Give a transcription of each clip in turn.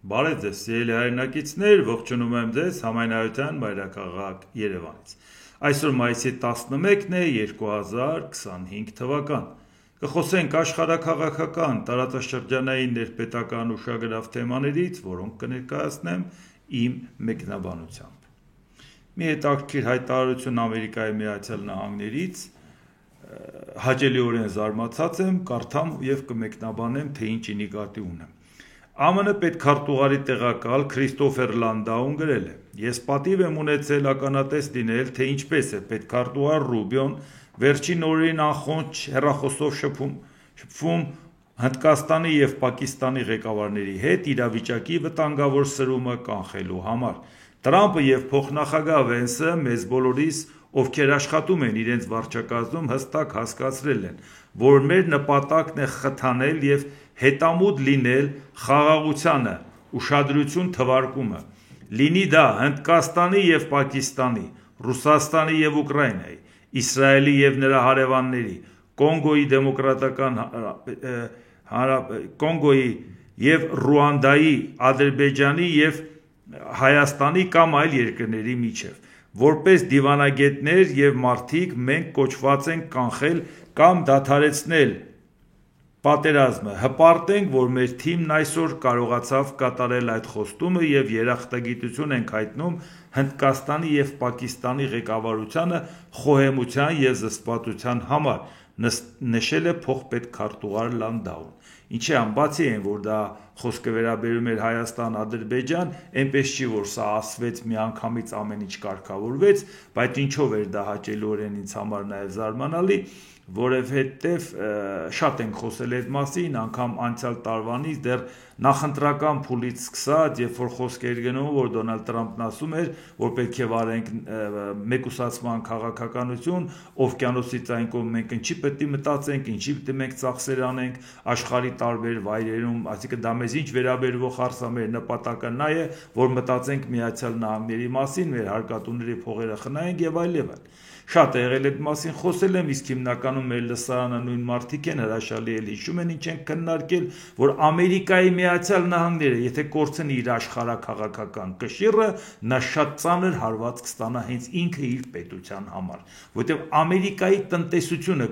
Բարև ձեզ, սիրելի հայրենակիցներ, ողջունում եմ ձեզ համայնայության մայրաքաղաք Երևանից։ Այսօր մայիսի 11-ն է 2025 թվական։ Կխոսենք աշխարհաքաղաքական, տարածաշրջանային, ներպետական ուշագրավ թեմաներից, որոնք կներկայացնեմ իմ մեկնաբանությամբ։ Մի հետաքրքիր հայտարարություն Ամերիկայի Միացյալ Նահանգներից հաճելիորեն զարմացած եմ, կարդամ եւ կմեկնաբանեմ, թե ինչ նկատի ունեմ։ ԱՄՆ պետքարտուղարի տեղակալ Քրիստոֆեր Լանդաուն գրել է. «Ես պատիվ եմ ունեցել ականատես լինել, թե ինչպես է պետքարտուղար Ռուբիոն վերջին օրերին անխոնջ հեռախոսով շփվում Հնդկաստանի եւ Պակիստանի ղեկավարների հետ իրավիճակի վտանգավոր սրումը կանխելու համար։ Տրամպը եւ փոխնախագահ Վենսը մեզ բոլորիս, ովքեր աշխատում են իրենց վարչակազմում, հստակ հասկացրել են, որ մեր նպատակն է խթանել եւ հետամուտ լինել խաղաղությանը, ուշադրություն թվարկումը, լինի դա Հնդկաստանի եւ Պակիստանի, Ռուսաստանի եւ Ուկրաինայի, Իսրայելի եւ նրա հարևանների, Կոնգոյի եւ Ռուանդայի, Ադրբեջանի եւ Հայաստանի կամ այլ երկրների միջև։ Որպես դիվանագետներ եւ մարդիկ մենք կոչված ենք կանխել կամ դադարեցնել պատերազմը, հպարտենք, որ մեր թիմն այսօր կարողացավ կատարել այդ խոստումը եւ երախտագիտություն ենք հայտնում Հնդկաստանի եւ Պակիստանի ղեկավարությանը խոհեմության եւ զսպվածության համար», նշել է փոխպետքարտուղար Լանդաուն։ Ինչի անբացի են, որ դա խոսքը վերաբերում էր Հայաստան-Ադրբեջան, այնպես չի, որ սա ասվեց միանգամից ամեն ինչ կարգավորվեց, բայց ինչով էր դա հաճելիորեն ինձ համար նաև զարմանալի, որովհետև շատ ենք խոսել այդ մասին, անգամ անցյալ տարվանից դեռ նախընտրական փուլից սկսած, երբ որ խոսք էր գնում, որ Դոնալդ Տրամփն ասում էր, որ պետք է վարենք մեկուսացման քաղաքականություն, օվկիանոսի այն կողմ մենք ինչի պետք է մտածենք, ինչի պետք է մենք ծախսեր անենք աշխարհի տարբեր վայրերում, այսինքն դա մեզ ինչ վերաբերվող հարց է, մեր նպատակը նա է, որ մտածենք Միացյալ Նահանգների մասին, մեր հարկատուների փողերը խնայենք եւ այլ եւ այլ։ Շատ է եղել այդ մասին խոսել եմ, իսկ հիմնականում մեր լսարանը նույն մարդիկ են, հրաշալի էլ հիշում են ինչ են քննարկել, որ Ամերիկայի Միացյալ Նահանգները, եթե կորցնի իր աշխարհաքաղաքական կշիռը, նա շատ ծանր հարված կստանա հենց ինքը իր պետության համար, որովհետև Ամերիկայի տնտեսությունը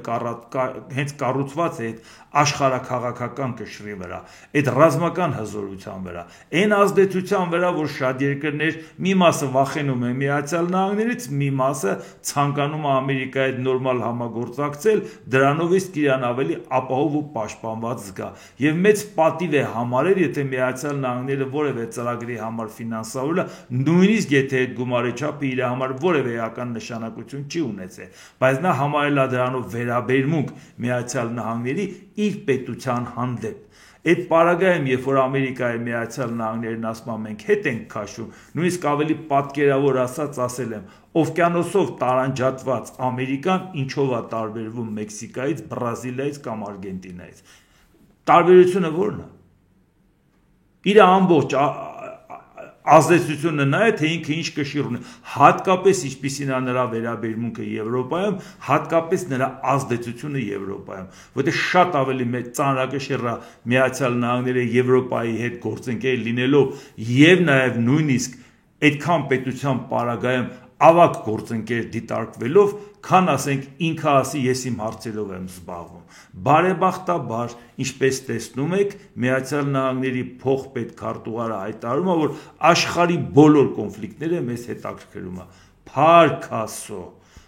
հենց կառուցված է այդ աշխարհաքաղաքական կշռի վրա, այդ ռազմական հզորության վրա, այն ազդեցության վրա, որ շատ երկրներ մի մասը վախենում են Միացյալ Նահանգներից, մի մասը ցանկանում է Ամերիկայի հետ նորմալ համագործակցել, դրանով իսկ իրան ավելի ապահով ու պաշտպանված զգա։ Եվ մեծ պատիվ է համարել, եթե Միացյալ Նահանգները որևէ ծրագրի համար ֆինանսավորել է, նույնիսկ եթե այդ գումարի չափը իր համար որևէ էական նշանակություն չի ունեցել, բայց նա համարել է դրանով վերաբերմունք Միացյալ Նահանգների իր պետության հանդեպ։ Այդ պարագայում, երբ որ Ամերիկայի Միացյալ Նահանգներն ասում են մենք հետ ենք քաշում, նույնիսկ ավելի պատկերավոր ասել եմ, օվկիանոսով տարանջատված Ամերիկան ինչով է տարբերվում Մեքսիկայից, Բրազիլիայից կամ Արգենտինայից։ Տարբերությունը ո՞րն է։ Իր ամբողջ ազդեցությունը նա է, թե ինքը ինչ կշիռ ունի, հատկապես ինչպիսին է նրա վերաբերմունքը Եվրոպայում, հատկապես նրա ազդեցությունը Եվրոպայում, որտեղ շատ ավելի մեծ ծանրակշիռ է Միացյալ Նահանգները Եվրոպայի հետ գործընկեր լինելով եւ նաեւ նույնիսկ այդքան պետության պարագայում ավակ գործընկեր դիտարկվելով, քան ասենք ինքը ասի ես իմ հարցերով եմ զբաղվում։ Բարեբախտաբար, ինչպես տեսնում եք, Միացյալ Նահանգների փոխպետքարտուղարը հայտարարում է, որ աշխարհի բոլոր կոնֆլիկտները մեզ հետաքրքրում է։ Փառք Աստծո։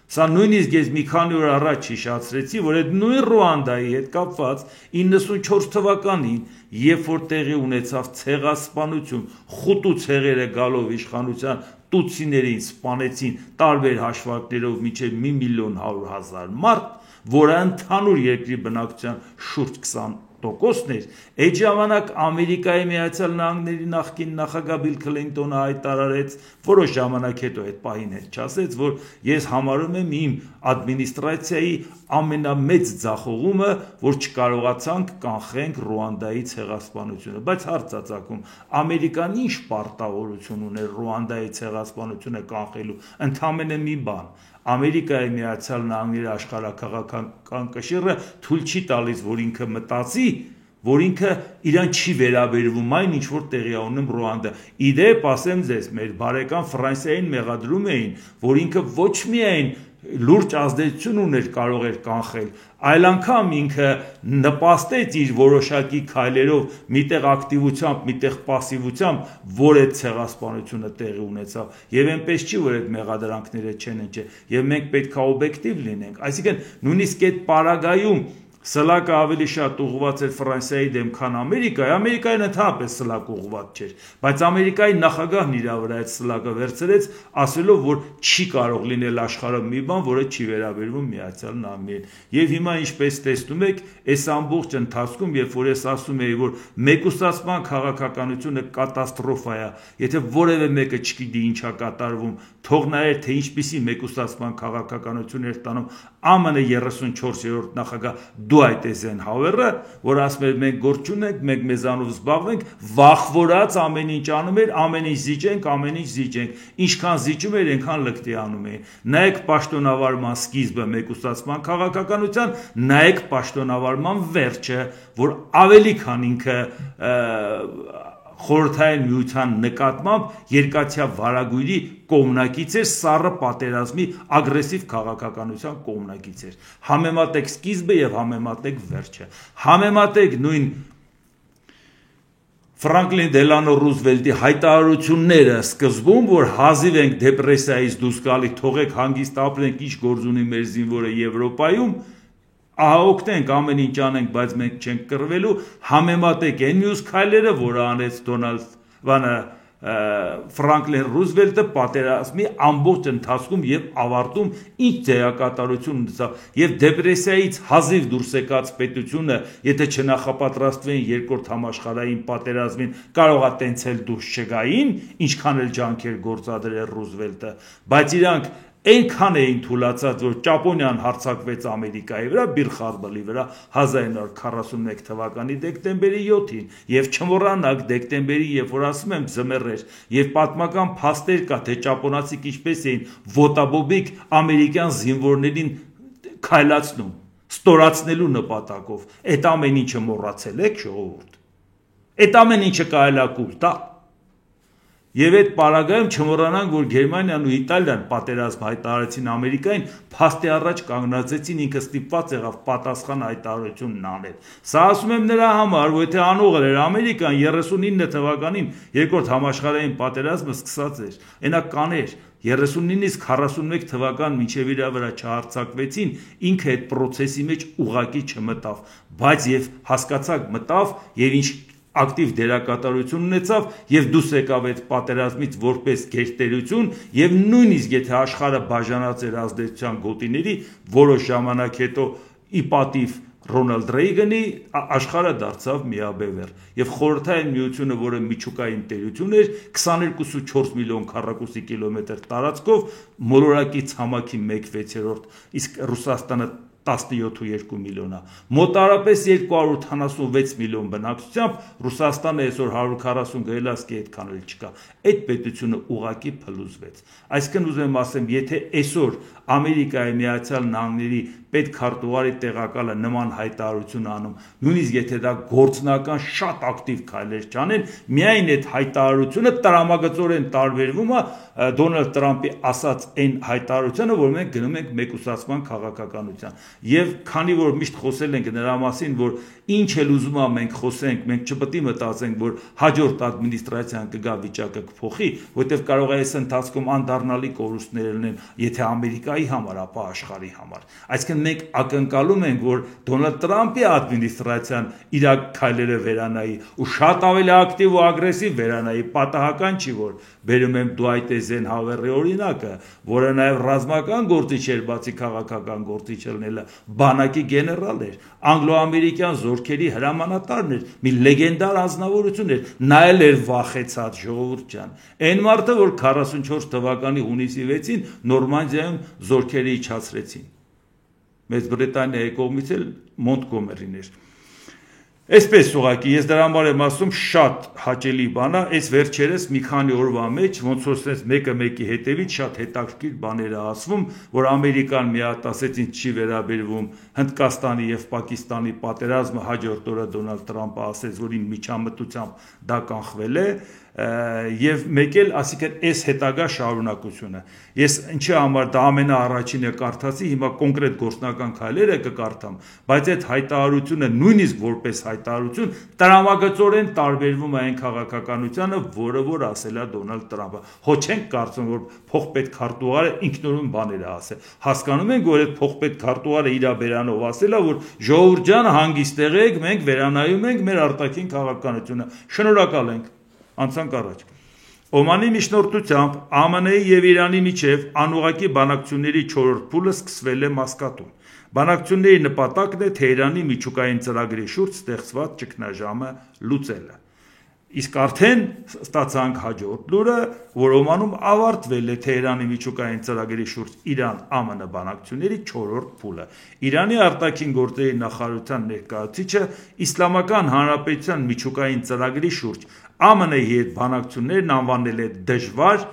Սա նույնիսկ ես մի քանի օր առաջ հիշեցրեցի, որ այդ նույն Ռուանդայի հետ կապված 94 թվականին, երբ որ տեղի ունեցավ ցեղասպանություն, խուտու ցեղերը գալով իշխանության տուցիներին սպանեցին տարբեր հաշվարկներով մինչև 1.100.000 մարդ, որը ընդհանուր երկրի բնակչության շուրջ 20%-ն էր, այդ ժամանակ Ամերիկայի Միացյալ Նահանգների նախկին նախագահ Բիլ Քլինտոնը հայտարարեց, որոշ ժամանակ հետո այդ պահին հետ չասեց, որ ես համարում եմ իմ ադմինիստրացիայի ամենամեծ ձախողումը, որ չկարողացանք կանխենք Ռուանդայի ցեղասպանությունը, բայց հարց ծագում, Ամերիկան ինչ պարտավորություն ուներ Ռուանդայի ցեղասպանությունը կանխելու, ընդամենը մի բան, Ամերիկայի Միացյալ Նահանգների աշխարհաքաղաքական կշիռը թույլ չի տալիս, որ ինքը մտածի, որ ինքը իրան չի վերաբերվում այն, ինչ որ տեղի ունում Ռուանդա։ Իդեպ, ասեմ ձեզ, մեր բարեկամ Ֆրանսիային մեղադրում էին, որ ինքը ոչ միայն լուրջ ազդեցություն ուներ, կարող էր կանխել, այլ անգամ ինքը նպաստեց իր որոշակի քայլերով, միտեղ ակտիվությամբ, միտեղ պասիվությամբ, որ այդ ցեղասպանությունը տեղի ունեցավ, եւ այնպես չի, որ այդ մեղադրանքները չեն ընկել, եւ մենք պետք է օբյեկտիվ լինենք, այսինքն նույնիսկ այդ պարագայում սլակը ավելի շատ ուղղված էր Ֆրանսիայի դեմ, քան Ամերիկայի, Ամերիկային ընդհանրապես սլակ ուղղված չէր, բայց Ամերիկայի նախագահն իր վրա այդ սլակը վերցրեց, ասելով, որ չի կարող լինել աշխարհում մի բան, որը չի վերաբերվում Միացյալ Նահանգներին։ Եվ հիմա ինչպես տեսնում եք, այս ամբողջ ընթացքում, երբ որ ես ասում եի, որ մեկուսացման քաղաքականությունը կատաստրոֆա է, եթե որևէ մեկը չգիտի ինչա կատարվում, թող նայեր, թե ինչպիսի մեկուսացման քաղաքականություն էր տանում ԱՄՆ 34-րդ նախագահ Դուայթ Էյզենհաուերը, որ ասում էր մենք գործ չունենք, մենք մեզանով զբաղվենք, վախվորած ամեն ինչ անում էր, ամեն ինչ զիջենք, ամեն ինչ զիջենք, ինչքան զիջում էր, այնքան լկտի անում էին։ Նայեք պաշտոնավարման սկիզբը մեկուսացման քաղաքականության, նայեք պաշտոնավարման վերջը, որ ավելի քան ինքը Խորհրդային Միության նկատմամբ երկաթյա վարագույրի կողմնակից էր, սառը պատերազմի ագրեսիվ քաղաքականության կողմնակից էր։ Համեմատեք սկիզբը եւ համեմատեք վերջը։ Համեմատեք նույն Ֆրանկլին Դելանո Ռուզվելտի հայտարարությունները սկզբում, որ հազիվ ենք դեպրեսիայից դուրս գալի, թողեք հանգիստ ապրենք, ինչ գործ ունի մեր զինվորը Եվրոպայում, ահա օգնենք, ամեն ինչ անենք, բայց մենք չենք կռվելու, համեմատեք այն մյուս քայլերը, որը անեց Ֆրանկլին Ռուզվելտը պատերազմի ամբողջ ընթացքում եւ ավարտում ինչ ձեակատարություն ունեցավ, եւ դեպրեսիայից հազիվ դուրս եկած պետությունը, եթե չնախապատրաստվեին երկրորդ համաշխարհային պատերազմին, կարողա տենցել դուրս չգային, ինչքան էլ ջանքեր գործադրել Ռուզվելտը, բայց իրանք այնքան էին թուլացած, որ Ճապոնիան հարձակվեց Ամերիկայի վրա, Բիրլ Խարբալի վրա 1941 թվականի դեկտեմբերի 7-ին, եւ չմոռանաք դեկտեմբերի, երբ որ ասում եմ ձմեռ էր, եւ պատմական փաստեր կա, թե ճապոնացիք ինչպես էին ոտաբոբիկ ամերիկյան զինվորներին քայլացնում, ստորացնելու նպատակով։ Այդ ամեն ինչը մոռացել եք, ժողովուրդ։ Այդ ամեն ինչը կարելի է կուլ տալ։ Եվ այդ պարագայում չմոռանանք, որ Գերմանիան ու Իտալիան պատերազմ հայտարարեցին Ամերիկային, փաստի առաջ կանգնացեցին, ինքը ստիպված եղավ պատասխան հայտարարությունն անել։ Սա ասում եմ նրա համար, որ եթե անողը էր Ամերիկան 39 թվականին երկրորդ համաշխարհային պատերազմը սկսած էր, այնա կաներ 39-ից 41 թվական մինչև իր վրա չհարձակվեցին, ինքը այդ process-ի մեջ ուղակի չմտավ, բայց եւ հասկացակ մտավ եւ ինչ ակտիվ դերակատարություն ունեցավ եւ դուրս եկավ այդ պատերազմից որպես գերտերություն եւ նույնիսկ եթե աշխարհը բաժանած էր ազդեցության գոտիների, որոշ ժամանակ հետո ի պատիվ Ռոնալդ Ռեյգանի աշխարհը դարձավ միաբևեռ եւ Խորհրդային Միությունը, որը միջուկային տերություն էր, 22.4 միլիոն քառակուսի կիլոմետր տարածքով մոլորակի ցամաքի 1/6, իսկ Ռուսաստանը 17.2 միլիոնա, մոտարապես 286 միլիոն բնակչությամբ, Ռուսաստանը այսօր 140 գելասկի այդքան էլ չկա, այդ պետությունը ուղակի փլուզվեց։ Այսինքն ուզում եմ ասեմ, եթե այսօր Ամերիկայի Միացյալ Նահանգների պետքարտուղարի տեղակալը նման հայտարարություն անում, նույնիսկ եթե դա գործնական շատ ակտիվ քայլեր չանեն, միայն այդ հայտարարությունը տրամագծորեն տարբերվում է Դոնալդ Տրամպի ասած այն հայտարարությանը, որ մենք գնում ենք մեկուսացման քաղաքականության։ Եվ քանի որ միշտ խոսել ենք նրա մասին, որ ինչ էլ ուզում է մենք խոսենք, մենք չպետք է մտածենք, որ հաջորդ ադմինիստրացիան կգա վիճակը կփոխի, որտեղ կարող է այս ընթացքում անդառնալի կորուստներ լինեն, եթե Ամերիկայի համար, ապա աշխարհի համար։ Այսինքն մենք ակնկալում ենք, որ Դոնալդ Տրամպի ադմինիստրացիան իր քայլերը վերանայի ու շատ ավելի ակտիվ ու ագրեսիվ վերանայի, պատահական չի, որ բերում եմ Դուայթ Էյզենհաուերի օրինակը, որը նաև ռազմական գործիչ էր, բացի քաղաքական գործիչ ելնելը, բանակի գեներալ էր, անգլո-ամերիկյան զորքերի հրամանատարն էր, մի լեգենդար անձնավորություն էր, նա էլ էր վախեցած, ժողովուրդ ջան։ Այն մարդը, որ 44 թվականի հունիսի 6-ին Նորմանդիայում զորքերը իջացրեցին։ Մեծ Բրիտանիայի կողմից էլ Մոնտգոմերին էր։ Այսպես ուղղակի ես դրա համար եմ ասում շատ հաճելի բան է, այս վերջերս մի քանի օրվա մեջ ոնց որ ասես մեկը մեկի հետևից շատ հետաքրքիր բաներ է ասվում, որ Ամերիկան մի հատ ասեց ինձ չի վերաբերվում Հնդկաստանի եւ Պակիստանի պատերազմը, հաջորդ օրը Դոնալդ Տրամպը ասեց, որ իր միջամտությամբ դա կանխվել է եւ մեկ էլ ասիկան այս հետագա շարունակությունը ես ինչի համար դա ամենաառաջինը կարդացի հիմա կոնկրետ գործնական քայլերը կկարդամ բայց այդ հայտարարությունը նույնիսկ որպես հայտարարություն տրամագծորեն տարբերվում է այն քաղաքականությանը որը որ ասել է Դոնալդ Տրամպը հո չենք կարծում որ փոխպետ քարտուղարը ինքնուրույն բաներ է ասել հասկանում ենք որ այդ փոխպետ քարտուղարը իր բերանով ասել է որ ժողովուրդ ջան հանգիստ եղեք մենք վերանայում ենք մեր արտաքին քաղաքականությունը շնորհակալ ենք Անցանք առաջ Օմանի միջնորդությամբ ԱՄՆ-ի եւ Իրանի միջև անուղղակի բանակցությունների 4-րդ փուլը սկսվել է Մասկատում Բանակցությունների նպատակն է Թեհրանի միջուկային ծրագրի շուրջ ստեղծված ճգնաժամը լուծելը Իսկ արդեն ստացանք հաջորդ լուրը, որ Օմանում ավարտվել է Թեհրանի միջուկային ծրագրի շուրջ Իրան-ԱՄՆ բանակցությունների 4-րդ փուլը։ Իրանի արտաքին գործերի նախարարության ներկայացուցիչը Իսլամական Հանրապետության միջուկային ծրագրի շուրջ ԱՄՆ-ի հետ բանակցություններն անվանել է դժվար,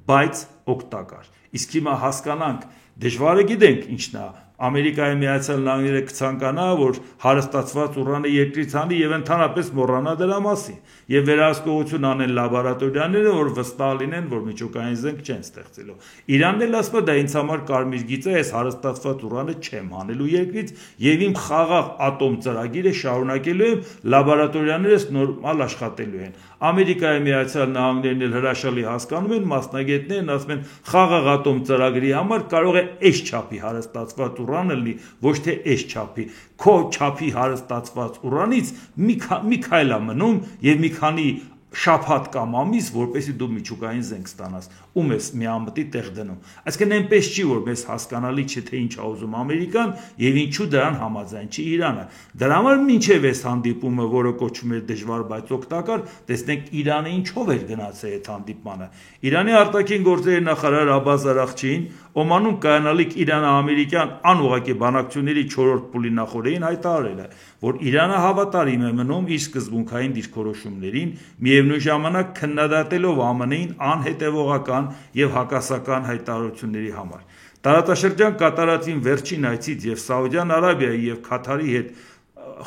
բայց օգտակար։ Իսկ հիմա հասկանանք, դժվարը գիտենք ինչն է, Ամերիկայի Միացյալ Նահանգները կցանկանա, որ հարստացված ուրանը երկրից հանի եւ ընդհանրապես մոռանա դրա մասին եւ վերահսկողություն անեն լաբորատորիաները, որ վստահ լինեն, որ միջուկային զենք չեն ստեղծելու։ Իրանն էլ ասում է, դա ինձ համար կարմիր գիծ է, այս հարստացված ուրանը չեմ հանելու երկրից եւ իմ խաղաղ ատոմ ծրագիրը շարունակելու եմ, լաբորատորիաներս նորմալ աշխատելու են։ Ամերիկայի Միացյալ Նահանգներն էլ հրաշալի հասկանում են, մասնագետներն ասում են, խաղաղ ատոմ ծրագրի համար կարող է այս չափի հարստացված ուրանը լինի, ոչ թե այս չափի, քո չափի հարստացված ուրանից մի քայլ է մնում եւ մի քանի շաբաթ կամ ամիս, որպեսզի դու միջուկային զենք ստանաս, ում ես միամտի տեղ դնում։ Այսինքն այնպես չի, որ մեզ հասկանալի չէ թե ինչ է ուզում Ամերիկան եւ ինչու դրան համաձայն չի Իրանը։ Դրա համար մինչեւ այս հանդիպումը, որը կոչվում է դժվար բայց օգտակար, տեսնենք Իրանը ինչով էր գնացել այդ հանդիպմանը։ Իրանի արտաքին գործերի նախարար Աբբաս Արաղչին Օմանում կայանալիք Իրано-ամերիկյան անուղղակի բանակցությունների 4-րդ փուլի նախորդին հայտարարել է, որ Իրանը հավատարիմ է մնում իր սկզբունքային դիրքորոշումներին, միևնույն ժամանակ քննադատելով ԱՄՆ-ին անհետևողական եւ հակասական հայտարարությունների համար։ Տարածաշրջան կատարածին վերջին այցից եւ Սաուդյան Արաբիայի եւ Քաթարի հետ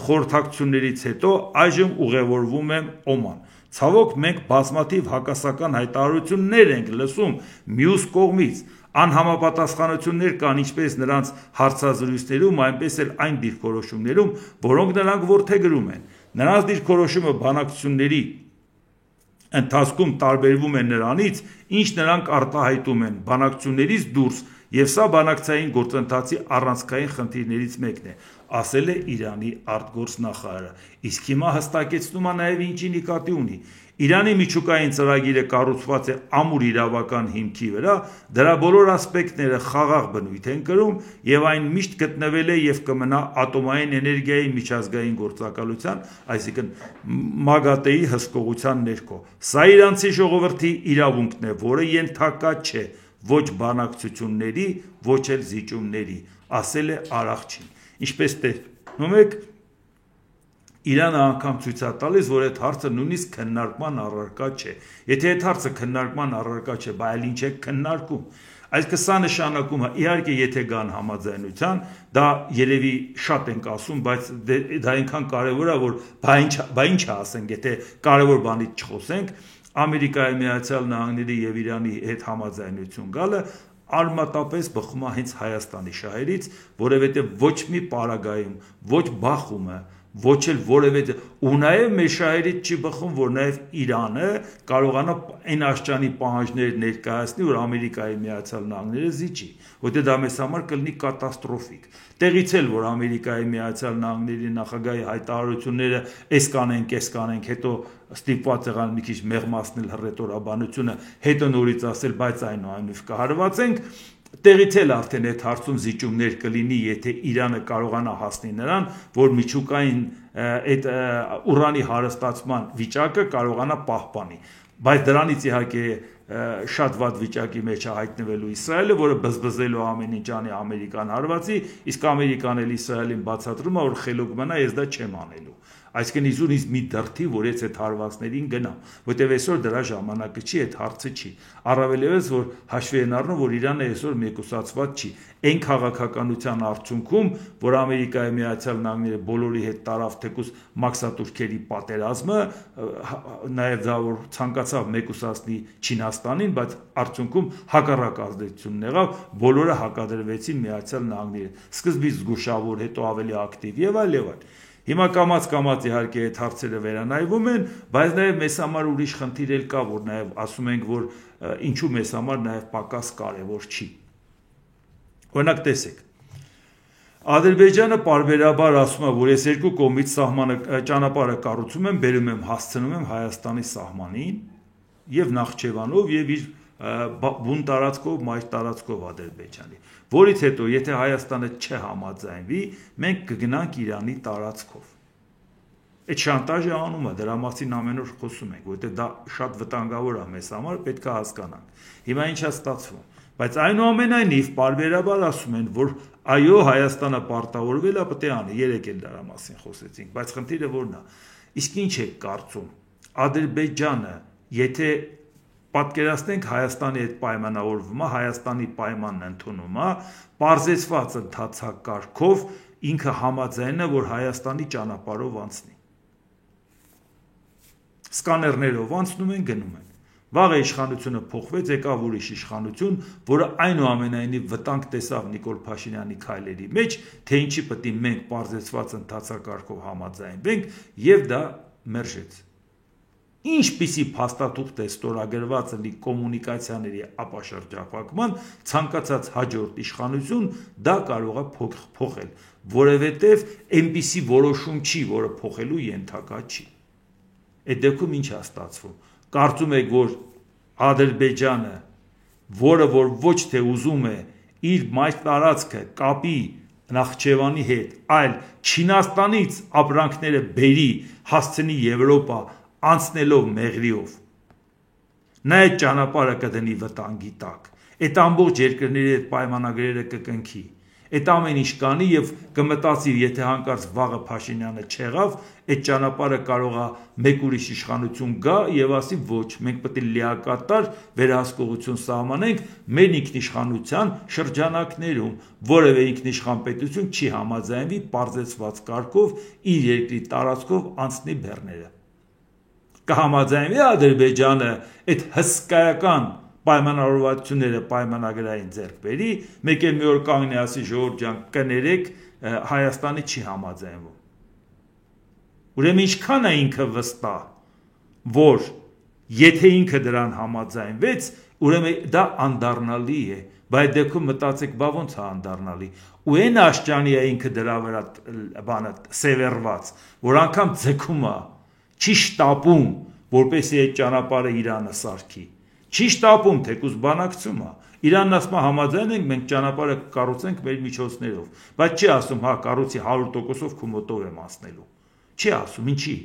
խորհրդակցություններից հետո այժմ ուղևորվում եմ Օման։ Ցավոք մենք բազմաթիվ հակասական հայտարարություններ ենք լսում մյուս կողմից անհամապատասխանություններ կան ինչպես նրանց հարցազրույցներում, այնպես էլ այն դիրքորոշումներում, որոնք նրանք որդեգրում են։ Նրանց դիրքորոշումը բանակցությունների ընթացքում տարբերվում է նրանից, ինչ նրանք արտահայտում են բանակցություններից դուրս, եւ սա բանակցային գործընթացի առանցքային խնդիրներից մեկն է, ասել է Իրանի արտգործնախարարը։ Իսկ հիմա հստակեցնում է նաեւ ինչի նկատի ունի։ Իրանի միջուկային ծրագիրը կառուցված է ամուր իրավական հիմքի վրա, դրա բոլոր ասպեկտները խաղաղ բնույթ են կրում եւ այն միշտ գտնվել է եւ կմնա ատոմային էներգիայի միջազգային գործակալության, այսինքն ՄԱԳԱՏԵ-ի հսկողության ներքո։ Սա իրանցի ժողովրդի իրավունքն է, որը ենթակա չէ ոչ բանակցությունների, ոչ էլ զիջումների, ասել է Արաղչին։ Ինչպես տեսնում եք, Իրանը անգամ ցույց է տալիս, որ այդ հարցը նույնիսկ քննարկման առարկա չէ։ Եթե այդ հարցը քննարկման առարկա չէ, բայց ինչ է քննարկում։ Այսինքն սա նշանակում է, իհարկե, եթե գան համաձայնության, դա երևի շատ ենք ասում, բայց դա այնքան կարևոր է, որ բա ինչ ասենք, եթե կարևոր բանից չխոսենք, Ամերիկայի Միացյալ Նահանգների եւ Իրանի հետ համաձայնություն գալը արմատապես բխում է հենց Հայաստանի շահերից, որովհետեւ ոչ մի պարագայում, ոչ Բախումը ոչ էլ որևէ ու նաև մեր շահերից չի բխում, որ նաև Իրանը կարողանա այն աշճանի պահանջներ ներկայացնի, որ Ամերիկայի Միացյալ Նահանգները զիջի, որտեղ դա մեզ համար կլինի կատաստրոֆիկ։ Տեղից էլ որ Ամերիկայի Միացյալ Նահանգների նախագահի հայտարարությունները էս կանենք, հետո ստիպված եղան մի քիչ մեղմացնել հռետորաբանությունը, հետո նորից ասել, բայց այնուամենայնիվ կհարվածենք, տեղից էլ արդեն այդ հարցում զիջումներ կլինի, եթե Իրանը կարողանա հասնի նրան, որ միջուկային այդ ուրանի հարստացման վիճակը կարողանա պահպանի։ Բայց դրանից իհարկե շատ վատ վիճակի մեջ է հայտնվելու Իսրայելը, որը բզբզելու ամեն ինչ անի Ամերիկան հարվածի, իսկ Ամերիկան էլ Իսրայելին բացատրում է, որ խելոք մնա, ես դա չեմ անելու։ Այսինքն իզուր մի դրթի, որ ես այդ հարվածներին գնամ, որտեղ այսօր դրա ժամանակը չի, այդ հարցը չի։ Առավել ևս, որ հաշվի են առնում, որ Իրանը այսօր մեկուսացված չի։ Այն քաղաքականության արդյունքում, որ Ամերիկայի Միացյալ Նահանգները բոլորի հետ տարավ թեկուզ մաքսատուրքերի պատերազմը, նաև դա որ ցանկացավ մեկուսացնի Չինաստանին, բայց արդյունքում հակառակ ազդեցությունն եղավ, բոլորը հակադրվեցին Միացյալ Նահանգներին։ Սկզբից զգուշավոր, հետո ավելի ակտիվ եւ այլ եւ այլ։ Հիմա կամաց իհարկե այդ հարցերը վերանայվում են, բայց նաև մեզ համար ուրիշ խնդիր էլ կա, որ նաև ասում ենք, որ ինչու մեզ համար նաև պակաս կարևոր չի։ Օրինակ տեսեք, Ադրբեջանը պարբերաբար ասում է, որ ես երկու կողմից ճանապարհը կառուցում եմ, բերում եմ, հասցնում եմ Հայաստանի սահմանին եւ Նախճեվանով եւ իր բուն տարածքով, մայր տարածքով Ադրբեջանի, որից հետո եթե Հայաստանը չհամաձայնվի, մենք կգնանք Իրանի տարածքով։ Այդ շանտաժը անում է, դրա մասին ամեն օր խոսում ենք, որովհետեւ դա շատ վտանգավոր է մեզ համար, պետք է հասկանանք։ Հիմա ինչ է ստացվում, բայց այնուամենայնիվ պարբերաբար ասում են, որ այո, Հայաստանը պարտավորվել է, պետք է անի, երեք էլ դրա մասին խոսեցինք, բայց խնդիրը որն է։ Իսկ ինչ է կարծում, Ադրբեջանը, եթե պատկերացնենք Հայաստանի հետ պայմանավորվում է, Հայաստանի պայմանն ընդունում է, պարզեցված ընթացակարգով ինքը համաձայն է, որ Հայաստանի ճանապարհով անցնի։ Սկաներներով անցնում են, գնում են։ Վաղը իշխանությունը փոխվեց, եկավ ուրիշ իշխանություն, որը այնուամենայնիվ վտանգ տեսավ Նիկոլ Փաշինյանի քայլերի մեջ, թե ինչի պետք է մենք պարզեցված ընթացակարգով համաձայնվենք, եւ դա մերժեց։ Ինչպիսի փաստաթուղթ է ստորագրված լինի կոմունիկացիաների ապաշրջափակման, ցանկացած հաջորդ իշխանություն դա կարող է փոխել, որովհետև այնպիսի որոշում չի, որը փոխելու ենթակա չի։ Այդ դեպքում ինչ է ստացվում։ Կարծում եք, որ Ադրբեջանը, որը որ ոչ թե ուզում է իր մայր տարածքը կապի Նախճեվանի հետ, այլ Չինաստանից ապրանքները բերի, հասցնի Եվրոպա, անցնելով Մեղրիով, նա այդ ճանապարհը կդնի վտանգի տակ, այդ ամբողջ երկրների հետ պայմանագրերը կկնքի, այդ ամեն ինչ կանի եւ կմտածի, եթե հանկարծ վաղը Փաշինյանը չեղավ, այդ ճանապարհը կարող է մեկ ուրիշ իշխանություն գա եւ ասի ոչ, մենք պետք է լիակատար վերահսկողություն սահմանենք մեր ինքնիշխանության շրջանակներում, որևէ ինքնիշխան պետություն չի համաձայնվի պարզեցված կարգով իր երկրի տարածքով անցնի բեռները։ Կհամաձայնվի Ադրբեջանը այդ հսկայական պայմանավորվածությունները պայմանագրային ձեռք բերի, մեկ էլ մի օր կանգնի ասի ժողովուրդ ջան, կներեք, Հայաստանը չի համաձայնվում։ Ուրեմն ինչքան է ինքը վստահ, որ եթե ինքը դրան համաձայնվեց, ուրեմն դա անդառնալի է, բայց դեպքում մտածեք, բա ոնց է անդառնալի։ Ու այն աշճանի է ինքը դրա վրա բանը սևեռված, որ անգամ ձգում է, չի շտապում, որպեսզի այդ ճանապարհը Իրանը սարքի։ Չի շտապում, թեկուզ բանակցում է։ Իրանն ասում է համաձայն ենք, մենք ճանապարհը կառուցենք մեր միջոցներով, բայց չի ասում, հա, կառուցի 100%-ով քո մոտով եմ անցնելու։ Չի ասում, ինչի։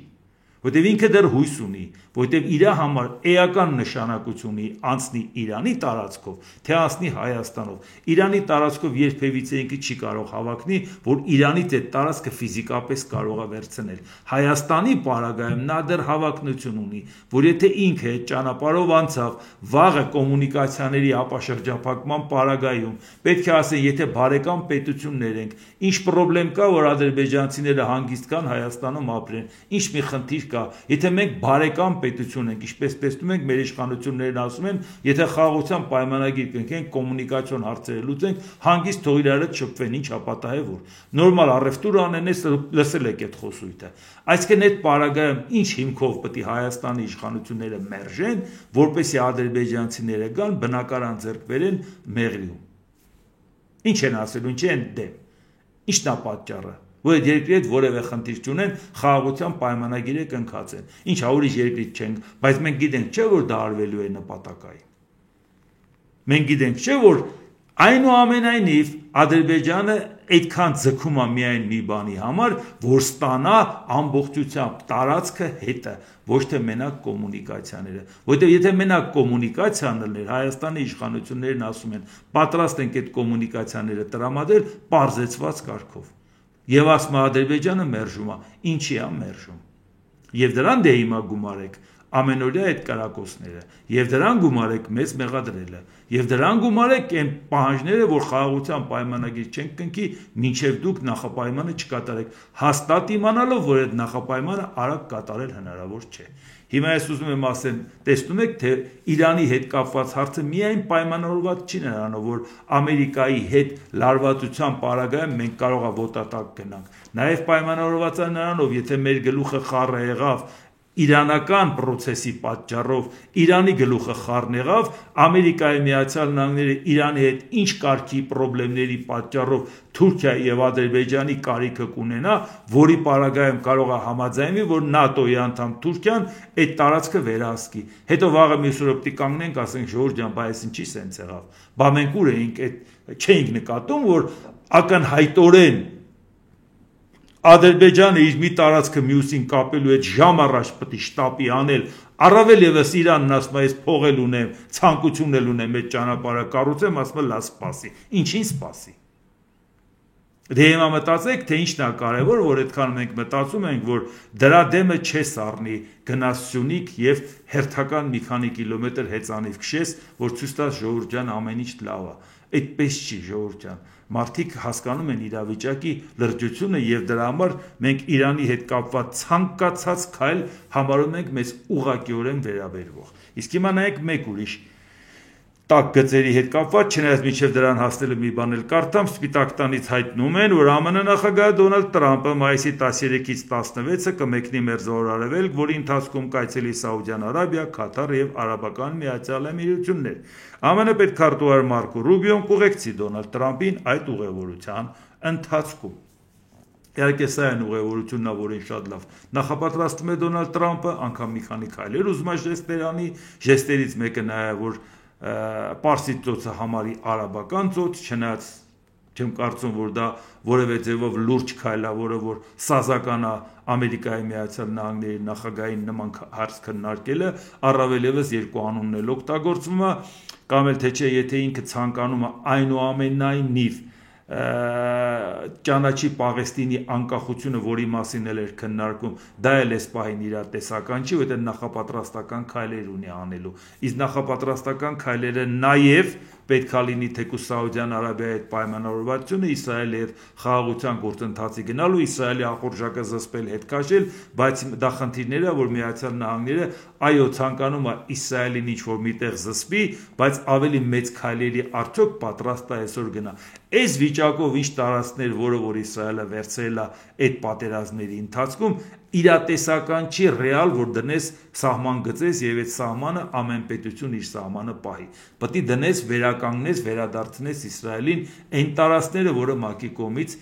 Որտեւ ինքը դեռ հույս ունի, որտեւ իր համար էական նշանակություն ունի անցնի Իրանի տարածքով, թե անցնի Հայաստանով։ Իրանի տարածքով երբևիցե ինքը չի կարող հավակնի, որ Իրանից այդ տարածքը ֆիզիկապես կարող է վերցնել։ Հայաստանի պարագայում նա դեռ հավակնություն ունի, որ եթե ինքը այդ ճանապարհով անցավ, վաղը կոմունիկացիաների ապաշրջափակման պարագայում, պետք է ասեն, եթե բարեկամ պետություններ ենք, ինչ խնդրեմ կա, որ ադրբեջանցիները հանգիստ կան Հայաստանում ապրեն, ինչ մի խնդիր կա, եթե մենք բարեկամ պետություն ենք, ինչպես տեսնում ենք, մեր իշխանություններն ասում են, եթե խաղաղության պայմանագիր կնքենք, կոմունիկացիոն հարցերը լուծենք, հանգիստ թող իրար հետ շփվեն, ինչ ապատահևոր։ Նորմալ առևտուր անեն, լսել եք այդ խոսույթը։ Այսինքն այդ պարագայում ինչ հիմքով պետք է Հայաստանի իշխանությունները մերժեն, որպեսզի ադրբեջանցիները գան, բնակարան ձեռք բերեն Մեղրիում։ Ինչ են ասելու, ինչ են դեմ։ Ինչն է պատճառը, որ այդ երկրի հետ որևէ խնդիր չունեն, խաղաղության պայմանագիրը կնքած են։ Ինչ ուրիշ երկրից չենք, բայց մենք գիտենք, չէ՞ որ դա արվելու է նպատակային։ Մենք գիտենք, չէ՞ որ այնուամենայնիվ Ադրբեջանը այդքան ձգում է միայն մի բանի համար, որ ստանա ամբողջությամբ տարածքը հետը, ոչ թե մենակ կոմունիկացիաները, որտեղ եթե մենակ կոմունիկացիան լիներ, Հայաստանի իշխանություններն ասում են, պատրաստ ենք այդ կոմունիկացիաները տրամադրել պարզեցված կարգով։ Եվ ասում է Ադրբեջանը մերժում է, ինչի է մերժում։ Եվ դրան դե հիմա գումարեք ամենօրյա այդ կրակոցները, եւ դրան գումարեք մեծ մեղադրելը, եւ դրան գումարեք այն պահանջները, որ խաղաղության պայմանագիր չեն կնքի, մինչեւ դուք նախապայմանը չկատարեք, հաստատ իմանալով, որ այդ նախապայմանը արագ կատարել հնարավոր չէ։ Հիմա ես ուզում եմ ասեմ, տեսնում եք, թե Իրանի հետ կապված հարցը միայն պայմանավորված չի նրանով, որ Ամերիկայի հետ լարվածության պարագայում մենք կարող է ոտատակ գնանք, նաեւ պայմանավորված է նրանով, եթե մեր գլուխը խառը եղավ իրանական պրոցեսի պատճառով, Իրանի գլուխը խառն եղավ, Ամերիկայի Միացյալ Նահանգները Իրանի հետ ինչ կարգի խնդիրների պատճառով Թուրքիայի եւ Ադրբեջանի կարիքը կունենա, որի պարագայում կարող է համաձայնվի, որ ՆԱՏՕ-ի անդամ Թուրքիան այդ տարածքը վերահսկի։ Հետո վաղը մյուս օր պիտի կանգնենք, ասենք Ժորժ ջան, բայց ինչի սենց եղավ։ Բա մենք ուր էինք, չէինք նկատում, որ ակնհայտորեն Ադրբեջանը իր մի տարածքը մյուսին կապելու այդ ժամ առաջ պետք է շտապի անել, առավել եւս Իրանն ասում է, ես փող էլ ունեմ, ցանկություն էլ ունեմ այդ ճանապարհը կառուցեմ, ասում է, լավ սպասի։ Ինչին սպասի։ Դե հիմա մտածեք, թե ինչն է կարևոր, որ այդքան մենք մտածում ենք, որ դրա դեմը չես առնի գնաս Սյունիք եւ հերթական մի քանի կիլոմետր հեծանիվ քշես, որ ցույց տաս ժողովուրդ ջան, ամեն ինչ լավ է։ Այդպես չի, ժողովուրդ ջան։ Մարդիկ հասկանում են իրավիճակի լրջությունը եւ դրա համար մենք Իրանի հետ կապված ցանկացած քայլ համարում ենք մեզ ուղղակիորեն վերաբերվող։ Իսկ հիմա նայեք մեկ ուրիշ տակ գծերի հետ կապված, չնայած մինչև դրան հասնելը մի բան էլ կարդամ, Սպիտակ տանից հայտնում են, որ ԱՄՆ նախագահ Դոնալդ Տրամպը մայիսի 13-ից 16-ը կմեկնի Մերձավոր Արևելք, որի ընթացքում կայցելի Սաուդյան Արաբիա, Քաթար եւ Արաբական Միացյալ Էմիրություններ։ ԱՄՆ պետքարտուղար Մարկո Ռուբիոն կուղեկցի Դոնալդ Տրամպին այդ ուղևորության ընթացքում։ Իհարկե սա այն ուղևորությունն է, որին շատ լավ նախապատրաստում է Դոնալդ Տրամպը, անգամ մի քանի քայլեր ուզում է ժեստեր անի, ժեստերից մեկը նաեւ որ Պարսից ծոցը համարի արաբական ծոց, չնայած չեմ կարծում, որ դա որևէ ձևով լուրջ քայլ է, որը որ սազական է Ամերիկայի Միացյալ Նահանգների նախագահային նման հարց քննարկելը, առավել եւս երկու անունն էլ օգտագործվում է, կամ էլ թե չէ, եթե ինքը ցանկանում է այնուամենայնիվ ճանաչի Պաղեստինի անկախությունը, որի մասին էլ էր քննարկում, դա էլ էս պահին իրատեսական չի, որտեղ նախապատրաստական քայլեր ունի անելու։ Իսկ նախապատրաստական քայլերը նաև պետք է լինի թեկուզ Սաուդյան Արաբիայի հետ պայմանավորվածությունը Իսրայելի հետ խաղաղության գործընթացի գնալու, Իսրայելի ախորժակը զսպել, հետ քաշել, բայց դա խնդիրներ է, որ Միացյալ Նահանգները այո ցանկանում է Իսրայելին ինչ-որ միտեղ զսպի, բայց ավելի մեծ քայլերի արդյոք պատրաստ է այսօր գնա։ Այս վիճակով ինչ տարածքներ, որը որ Իսրայելը վերցրել է այդ պատերազմների ընթացքում, իրատեսական չի ռեալ, որ դնես սահման գծես եւ այդ սահմանը ամեն պետություն իր սահմանը պահի։ Պետք է դնես, վերականգնես, վերադարձնես Իսրայելին այն տարածքները, որը ՄԱԿ-ի կողմից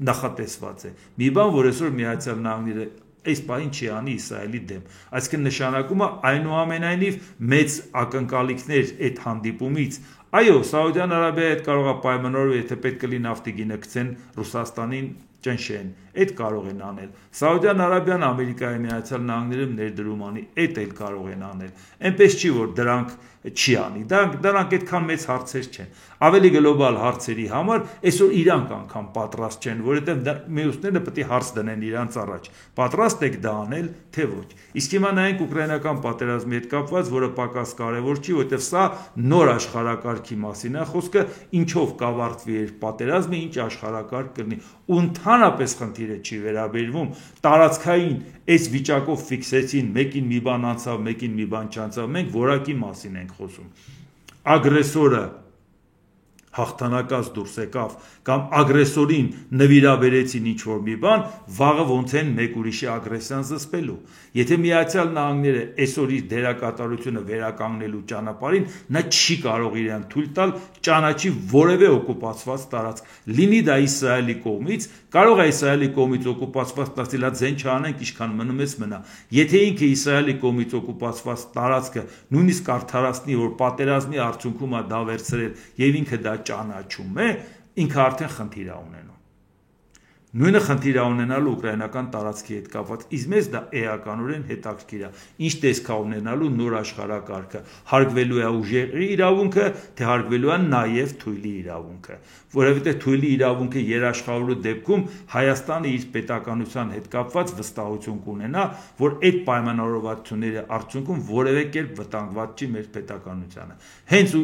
նախատեսված է։ Մի բան, որ այսօր Միացյալ Նահանգները այս պահին չի անի Իսրայելի դեմ։ Այսինքն նշանակում է այնուամենայնիվ մեծ ակնկալիքներ այդ հանդիպումից։ Այո, Սաուդյան Արաբիայի հետ կարող է պայմանավորվել, եթե պետք է լինի նավթի գինը գցեն Ռուսաստանին ճնշեն, այդ կարող են անել։ Սաուդյան Արաբիան Ամերիկայի Միացյալ Նահանգներում ներդրում անի, այդ էլ կարող են անել։ Այնպես չի, որ դրանք չի անի։ Դրանք այդքան մեծ հարցեր չեն։ Ավելի գլոբալ հարցերի համար այսօր իրանք անգամ պատրաստ չեն, որովհետև մյուսները պետք է հարց դնեն իրանց առաջ։ Պատրաստ եք դա անել, թե ոչ։ Իսկ հիմա նայենք ուկրաինական պատերազմի հետ կապված, որը պակաս կարևոր չի, որովհետև սա նոր աշխարհակարգի մասին է խոսքը, ինչով կավարտվի իր պատերազմը, ինչ աշխարհակարգ կլինի։ Ու ընդհանրապես խնդիրը չի վերաբերվում տարածքային այս վիճակով ֆիքսեցին, մեկին մի բան անցավ, մեկին մի բան չանցավ, մենք որակի մասին ենք խոսում։ Ագրեսորը հաղթանակած դուրս եկավ կամ ագրեսորին նվիրաբերեցին ինչ-որ մի բան, վաղը ոնց են մեկ ուրիշի ագրեսիան զսպելու։ Եթե Միացյալ Նահանգները այսօր իր դերակատարությունը վերականգնելու ճանապարհին, նա չի կարող իրեն թույլ տալ ճանաչի որևէ օկուպացված տարածք։ Լինի դա Իսրայելի կողմից, կարող է Իսրայելի կողմից օկուպացված տարածքիլա ձեն չանենք, ինչքան մնում ես մնա։ Եթե ինքը Իսրայելի կողմից օկուպացված տարածքը նույնիսկ արդարացնի, որ պատերազմի արդյունքում է դա վերցրել եւ ինքը դա ճանաչում է, ինքը արդեն խնդիր է ունենում։ նույնը խնդիր ունենալու ուկրաինական տարածքի հետ կապված, իսկ մեզ դա էականորեն հետաքրքիր է, ինչ տեսք ունենալու նոր աշխարհակարգը, հարգվելու է ուժերի իրավունքը, թե հարգվելու է նաև թույլի իրավունքը, որովհետև թույլի իրավունքը երաշխավորելու դեպքում Հայաստանը իր պետականության հետ կապված վստահություն կունենա, որ այդ պայմանավորվածությունների արդյունքում որևէ կերպ վտանգված չի մեր պետականությանը։ Հենց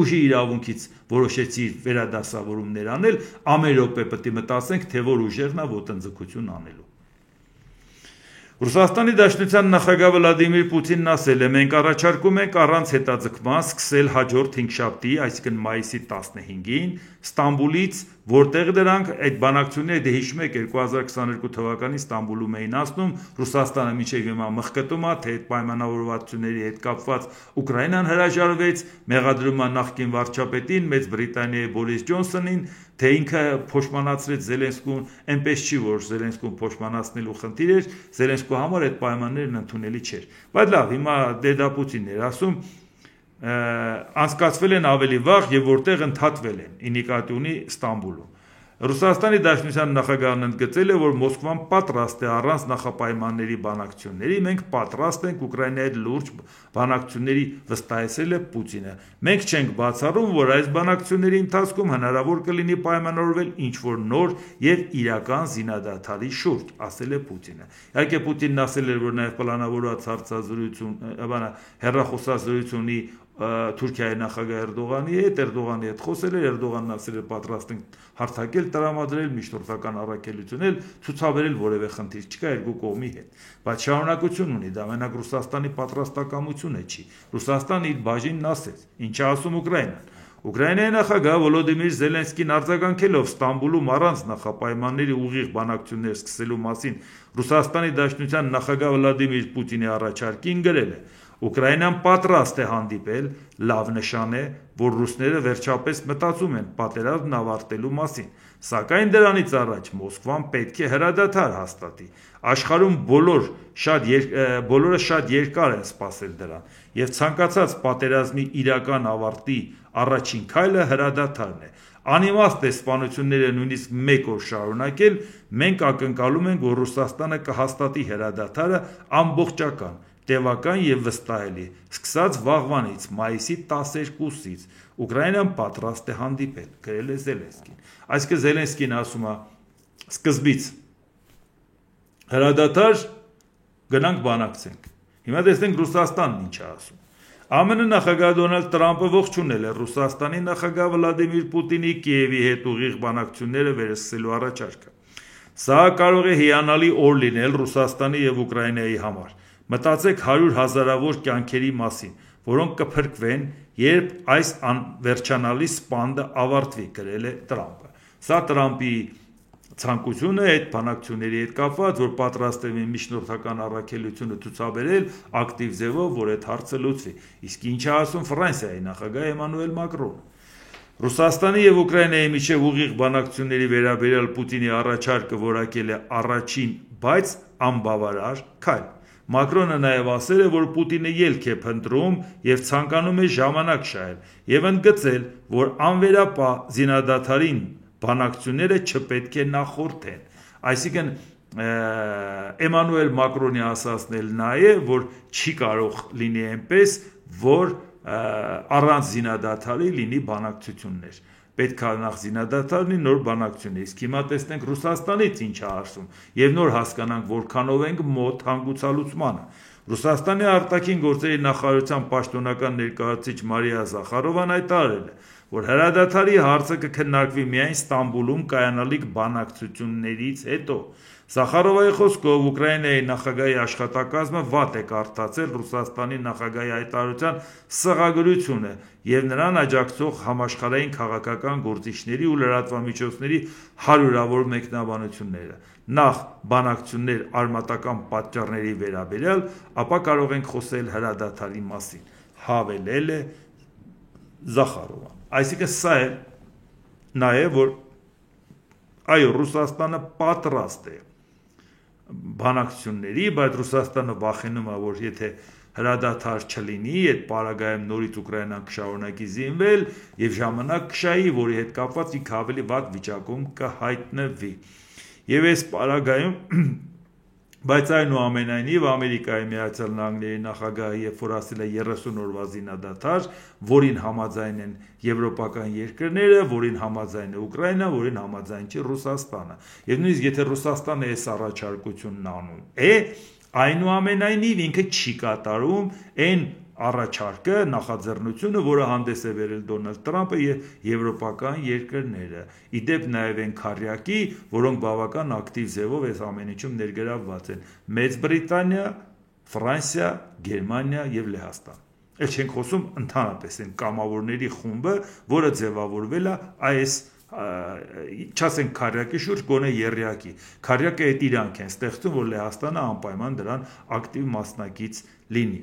ուժի իրավունքից որոշեցի վերադասավորումներ անել, ամեն րոպե պետք է մտածենք, թե որ ուժերն է ոտնձգություն անելու։ Ռուսաստանի Դաշնության նախագահ Վլադիմիր Պուտինն ասել է. մենք առաջարկում ենք առանց հետաձգման սկսել հաջորդ հինգշաբթի, այսինքն մայիսի 15-ին Ստամբուլից, որտեղ դրանք այդ բանակցությունները դե հիշում եք 2022 թվականին Ստամբուլում էին ասնում, Ռուսաստանը մինչև հիմա մխկտում է, թե այդ պայմանավորվածությունների հետ կապված Ուկրաինան հրաժարվեց, մեղադրում է նախկին վարչապետին, Մեծ Բրիտանիայի Բորիս Ջոնսոնին, թե ինքը փոշմանացրեց Զելենսկուն, այնպես չի, որ Զելենսկուն փոշմանացնելու խնդիր էր, Զելենսկու համար այդ պայմաններն ընդունելի չէր։ Բայց լավ, հիմա դե դա Պուտինն էր ասում, անցկացվել են ավելի վաղ եւ որտեղ ընդհատվել են, ի նկատի ունի Ստամբուլում։ Ռուսաստանի Դաշնության նախագահն ընդգծել է, որ Մոսկվան պատրաստ է առանց նախապայմանների բանակցությունների, մենք պատրաստ ենք Ուկրաինայի հետ լուրջ բանակցությունների, վստահեցրել է Պուտինը։ Մենք չենք բացառում, որ այս բանակցությունների ընթացքում հնարավոր կլինի պայմանավորվել ինչ-որ նոր եւ իրական զինադադարի շուրջ, ասել է Պուտինը։ Իհարկե Պուտինն ասել էր, որ նաեւ պլանավորված հարցազրույցում, հեռախոսազրույց ունի Թուրքիայի նախագահ Էրդողանի հետ խոսել էր, Էրդողանն ասել էր պատրաստ ենք հարթակել տրամադրել, միջնորդական առաքելություն ցուցաբերել, որևէ խնդիր չկա երկու կողմի հետ, բայց շարունակություն ունի, դա մենակ Ռուսաստանի պատրաստակամությունը չի։ Ռուսաստանը իր բաժինն ասեց, ինչ է ասում Ուկրաինան։ Ուկրաինայի նախագահ Վոլոդիմիր Զելենսկին արձագանքելով Ստամբուլում առանց նախապայմանների ուղիղ բանակցություններ սկսելու մասին Ռուսաստանի Դաշնության նախագահ Վլադիմիր Պուտինի առաջարկին գրել է. Ուկրաինան պատրաստ է հանդիպել, լավ նշան է, որ ռուսները վերջապես մտածում են պատերազմն ավարտելու մասին, սակայն դրանից առաջ Մոսկվան պետք է հրադադար հաստատի։ Աշխարհում բոլորը շատ երկար են սպասել դրան, եւ ցանկացած պատերազմի իրական ավարտի առաջին քայլը հրադադարն է։ Անիմաստ է սպանությունները նույնիսկ մեկ օր շարունակել, մենք ակնկալում ենք, որ Ռուսաստանը կհաստատի հրադադարը ամբողջական, տևական եւ վստահելի, սկսած վաղվանից, մայիսի 12-ից, Ուկրաինան պատրաստ է հանդիպել, գրել է Զելենսկին։ Այսինքն Զելենսկին ասում է սկզբից հրադադար, գնանք բանակցենք։ Հիմա տեսնենք Ռուսաստանն ինչ է ասում։ ԱՄՆ նախագահ Դոնալդ Տրամպը ողջունել է Ռուսաստանի նախագահ Վլադիմիր Պուտինի Կիևի հետ ուղիղ բանակցությունները վերսկսելու առաջարկը։ Սա կարող է հիանալի օր լինել Ռուսաստանի եւ Ուկրաինայի համար։ Մտածեք 100 հազարավոր կյանքերի մասին, որոնք կփրկվեն, երբ այս անվերջանալի սպանդը ավարտվի, գրել է Տրամպը։ Սա Տրամպի ցանկությունը այդ բանակցությունների հետ կապված, որ պատրաստ է միջնորդական առաքելությունը ցուցաբերել ակտիվ ձևով, որ այդ հարցը լուծվի։ Իսկ ինչ է ասում Ֆրանսիայի նախագահ Էմանուել Մակրոնը։ Ռուսաստանի եւ Ուկրաինայի միջև ուղիղ բանակցությունների վերաբերյալ Պուտինի առաջարկը որակել է առաջին, բայց անբավարար քայլ։ Մակրոնը նաև ասել է, որ Պուտինը ելք է փնտրում եւ ցանկանում է ժամանակ շահել եւ ընդգծել, որ անվերապահ զինադադարին բանակցությունները չպետք է նախորդեն։ Այսինքն Էմանուել Մակրոնի ասածն էլ նա է, որ չի կարող լինի այնպես, որ առանց զինադադարի լինի բանակցություններ։ Պետք է նախ զինադադար լինի, նոր բանակցություններ։ Իսկ հիմա տեսնենք Ռուսաստանից ինչ է ասում եւ նոր հասկանանք որքանով ենք մոտ հանգուցալուծմանը։ Ռուսաստանի արտաքին գործերի նախարարության պաշտոնական ներկայացուցիչ Մարիա Զախարովան հայտարարել է, որ հրադադարի հարցը կքննարկվի միայն Ստամբուլում կայանալիք բանակցություններից հետո։ Զախարովայի խոսքով Ուկրաինայի նախագահի աշխատակազմը վատ է կարդացել Ռուսաստանի նախագահի հայտարարության սղագրությունը եւ նրան աջակցող համաշխարհային քաղաքական գործիչների ու լրատվամիջոցների հարյուրավոր մեկնաբանությունները։ Նախ բանակցություններ արմատական պատճառների վերաբերյալ, ապա կարող ենք խոսել հրադադարի մասին, հավելել է Զախարովան։ Այսինքն սա է նաեւ որ այո Ռուսաստանը պատրաստ է բանակցությունների, բայց Ռուսաստանը վախենում է, որ եթե հրադադար չլինի, այդ պարագայում նորից Ուկրաինան կշարունակի զինվել եւ ժամանակ կշահի, որի հետ կապված ինքը ավելի վատ վիճակում կհայտնվի։ Եվ այս պարագայում բայց այնուամենայնիվ Ամերիկայի Միացյալ Նահանգների նախագահը երբ որ ասել է 30 օրվա զինադադար, որին համաձայն են եվրոպական երկրները, որին համաձայն է Ուկրաինան, որին համաձայն չի Ռուսաստանը։ Եվ նույնիսկ եթե Ռուսաստանը այս առաջարկությունն անում է, այնուամենայնիվ ինքը չի կատարում այն առաջարկը, նախաձեռնությունը, որը հանդես է բերել Դոնալդ Տրամպը եւ եվրոպական երկրները։ Իդեպ նաեւ են քարյակի, որոնք բավական ակտիվ ձևով այս ամեն ինչում ներգրավված են։ Մեծ Բրիտանիա, Ֆրանսիա, Գերմանիա եւ Լեհաստան։ Էլ չենք խոսում ընդհանրապես այն կամավորների խումբը, որը ձևավորվել է այս չասենք քարյակի շուրջ գոնե եռյակի։ Քարյակը այդ իրանք են ստեղծում, որ Լեհաստանը անպայման դրան ակտիվ մասնակից լինի։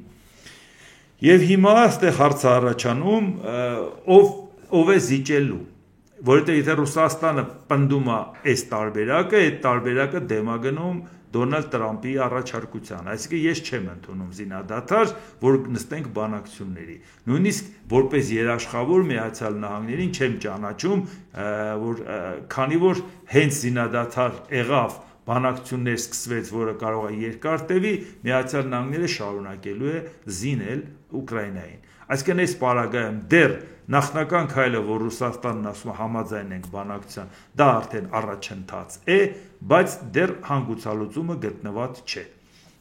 Եվ հիմա այստեղ հարց առաջանում, ով է զիջելու, որովհետև եթե Ռուսաստանը պնդում է այս տարբերակը, այդ տարբերակը դեմ է գնում Դոնալդ Տրամպի առաջարկության, այսինքն ես չեմ ընդունում զինադադար, որ նստենք բանակցությունների։ Նույնիսկ որպես երաշխավոր Միացյալ Նահանգներին չեմ ճանաչում, քանի որ հենց զինադադար եղավ, բանակցություններ սկսվեց, որը կարող է երկար տևի, Միացյալ Նահանգները շարունակելու է զինել Ուկրաինային։ Այսինքն այս պարագայում դեռ նախնական քայլը, որ Ռուսաստանն ասում է համաձայնենք բանակցության, դա արդեն առաջընթաց է, բայց դեռ հանգուցալուծումը գտնված չէ։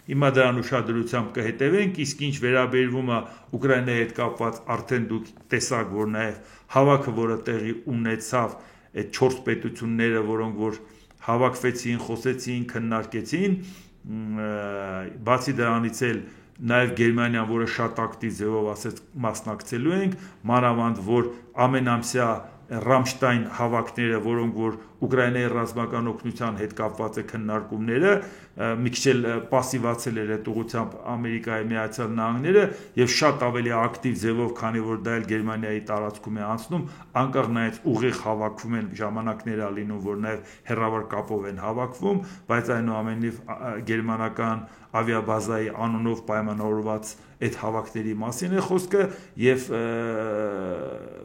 Հիմա դրան ուշադրությամբ կհետևենք, իսկ ինչ վերաբերվում է Ուկրաինայի հետ կապված, արդեն դուք տեսաք, որ նաև հավաքը, որը տեղի ունեցավ, այդ 4 պետությունները, որոնք որ հավաքվեցին, խոսեցին, քննարկեցին, բացի դրանից էլ նաև Գերմանիան, որը շատ ակտիվ ձևով ասեց մասնակցելու ենք, մանավանդ որ ամենամսյա Ռամշտայն հավաքները, որոնք որ Ուկրաինայի ռազմական օգնության հետ կապված է քննարկումները, մի քիչ էլ պասիվացել էր այդ ուղղությամբ Ամերիկայի Միացյալ Նահանգները եւ շատ ավելի ակտիվ ձևով, քանի որ դա էլ Գերմանիայի տարածքում է անցնում, անկախ նայած ուղիղ հավաքվում են, ժամանակներ ա լինում, որ նաեւ հեռավոր կապով են հավաքվում, բայց այնուամենայնիվ գերմանական ավիաբազայի անունով պայմանավորված այդ հավաքների մասին է խոսքը եւ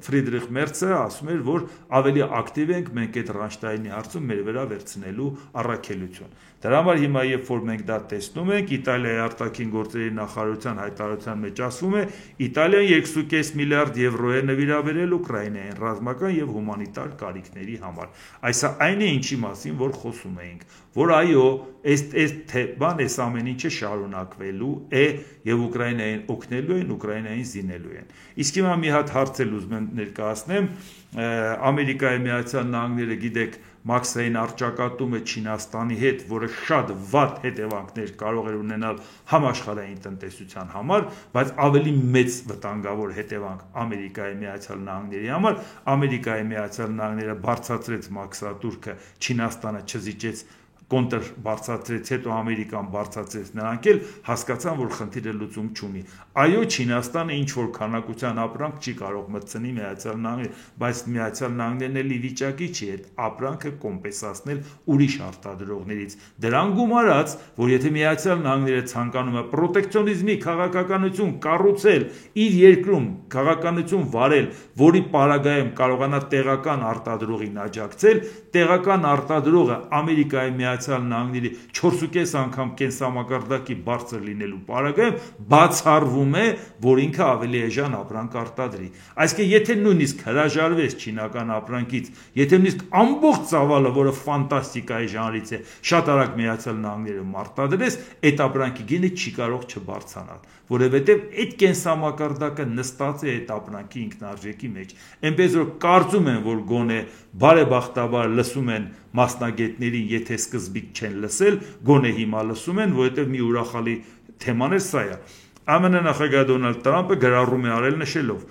Ֆրիդրիխ Մերցը ասում էր, որ ավելի ակտիվ ենք մենք այդ Ռամշտայնի հարցում մեր վրա վերցնելու առաքելություն։ Դրա համար հիմա երբ որ մենք դա տեսնում ենք, Իտալիայի արտաքին գործերի նախարարության հայտարարության մեջ ասվում է, Իտալիան 2.5 միլիարդ եվրո է նվիրաբերել Ուկրաինային ռազմական եւ հումանիտար կարիքների համար։ Այս այն է ինչի մասին որ խոսում էինք, որ այո, այս ամեն ինչը շարունակվելու է եւ Ուկրաինային օգնելու են, Ուկրաինային զինելու են։ Իսկ հիմա մի հատ հարց էլ ուզում եմ ներկայացնեմ, Ամերիկայի Միացյալ Նահանգները գիտեք մաքսային արճակատումը Չինաստանի հետ, որը շատ վատ հետևանքներ կարող էր ունենալ համաշխարհային տնտեսության համար, բայց ավելի մեծ վտանգավոր հետևանք Ամերիկայի Միացյալ Նահանգների համար, Ամերիկայի Միացյալ Նահանգները բարձրացրեց մաքսատուրքը, Չինաստանը չզիջեց կոնտր բարձրացրեց, հետո Ամերիկան բարձրացրեց, նրանք էլ հասկացան, որ խնդիրը լուծում չունի։ Այո, Չինաստանը ինչ որ քանակության ապրանք չի կարող մտցնի Միացյալ Նահանգներին, բայց Միացյալ Նահանգներն էլ ի վիճակի չի այդ ապրանքը կոմպենսացնել ուրիշ արտադրողներից։ Դրան գումարած, որ եթե Միացյալ Նահանգները ցանկանում է պրոտեկցիոնիզմի քաղաքականություն կառուցել իր երկրում, քաղաքականություն վարել, որի պարագայում կարողանա տեղական արտադրողին աջակցել, տեղական արտադրողը Ամերիկայի Միացյալ Նահանգների 4.5 անգամ կենսամակարդակի բարձր լինելու պարագայում բացառվում է, որ ինքը ավելի էժան ապրանք արտադրի։ Այսինքն, եթե նույնիսկ հրաժարվեց չինական ապրանքից, եթե նույնիսկ ամբողջ ծավալը, որը ֆանտաստիկայի ժանրից է, շատ արագ Միացյալ Նահանգները մարտադրեց, այդ ապրանքի գինը չի կարող չբարձրանալ, որովհետև այդ կենսամակարդակը նստած է այդ ապրանքի ինքնարժեքի մեջ։ Այնպես որ կարծում եմ, որ գոնե բարեբախտաբար լսում են մասնագետներին, եթե սկզբից չեն լսել, գոնե հիմա լսում են, որովհետև մի ուրախալի թեման է սա է։ ԱՄՆ նախագահ Դոնալդ Տրամպը գրառում է արել նշելով.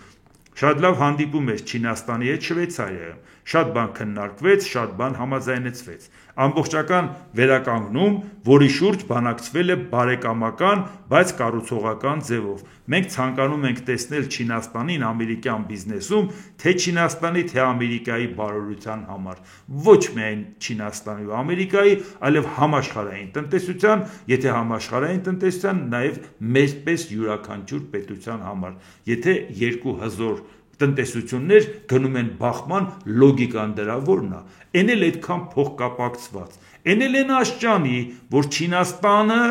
շատ լավ հանդիպում էր Չինաստանի հետ Շվեյցարիայում, շատ բան քննարկվեց, շատ բան համաձայնեցվեց։ ամբողջական վերականգնում, որի շուրջ բանակցվել է բարեկամական, բայց կառուցողական ձևով։ Մենք ցանկանում ենք տեսնել Չինաստանին ամերիկյան բիզնեսում թե Չինաստանի, թե Ամերիկայի բարօրության համար, ոչ միայն Չինաստանի ու Ամերիկայի, այլև համաշխարհային տնտեսության, եթե համաշխարհային տնտեսության, նաև մեր պես յուրաքանչյուր պետության համար, եթե երկու հզոր տնտեսություններ գնում են բախման, լոգիկան դրա որն է, այն էլ այդքան փոխկապակցված, այն էլ այն աշճանի, որ Չինաստանը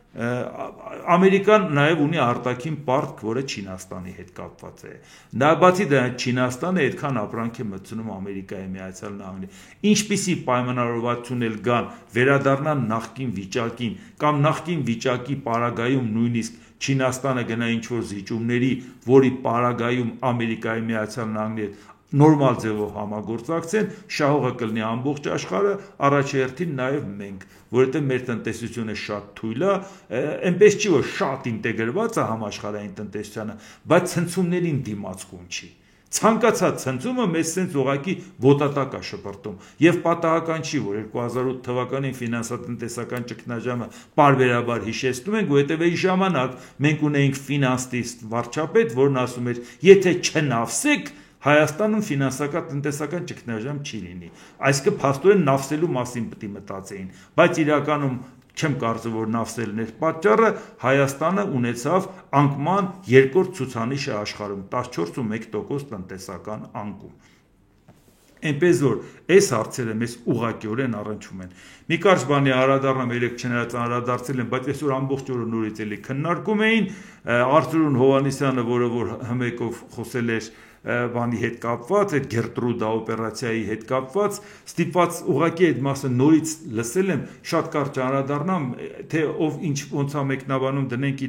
Ամերիկան նաև ունի արտաքին պարտք, որը Չինաստանի հետ կապված է։ Նա բացի դրանից Չինաստանը այդքան ապրանք է մտցնում Ամերիկայի Միացյալ Նահանգներին։ Ինչպիսի պայմանավորվածություն էլ գան, վերադառնան նախկին վիճակին կամ նախկին վիճակի պարագայում նույնիսկ Չինաստանը գնա ինչ-որ զիջումների, որի պարագայում Ամերիկայի Միացյալ Նահանգների հետ նորմալ ձևով համագործակցեն, շահողը կլինի ամբողջ աշխարհը, առաջերտին նաև մենք, որովհետև մեր տնտեսությունը շատ թույլ է, այնպես չի որ շատ ինտեգրված է համաշխարհային տնտեսությանը, բայց ցնցումներին դիմացկուն չի։ Ցանկացած ցնցումը մեզ սենց ուղակի ոտատակ է շպրտում եւ պատահական չի որ 2008 թվականին ֆինանսատնտեսական ճգնաժամը պարբերաբար հիշեցնում ենք, որովհետեւ այն ժամանակ մենք ունեինք ֆինանսիստ վարչապետ, որն ասում էր, եթե չնավսեք Հայաստանում ֆինանսական-տնտեսական ճգնաժամ չի լինի։ Այսինքն փաստորեն նավսելու մասին պետք է մտածեին, բայց իրականում չեմ կարծում որ նավսելն էր պատճառը, Հայաստանը ունեցավ անկման երկրորդ ցուցանիշը աշխարհում 14.1% տնտեսական անկում։ Այնպես որ այս հարցերը մեզ ուղղակիորեն առնչվում են։ Մի կարճ բանի անդրադառնամ, երեք չնայած անդրադարձել են, բայց այսօր ամբողջ օրը նորից էլի քննարկում էին Արծրուն Հովհաննիսյանը, որը որ հմեկով խոսել էր բանի հետ կապված, այդ Գերտրուդա օպերացիայի հետ կապված, ստիպված ուղղակի այդ մասը նորից լսել եմ, շատ կարճ անդրադառնամ, թե ով ինչ ոնց է մեկնաբանում դնենք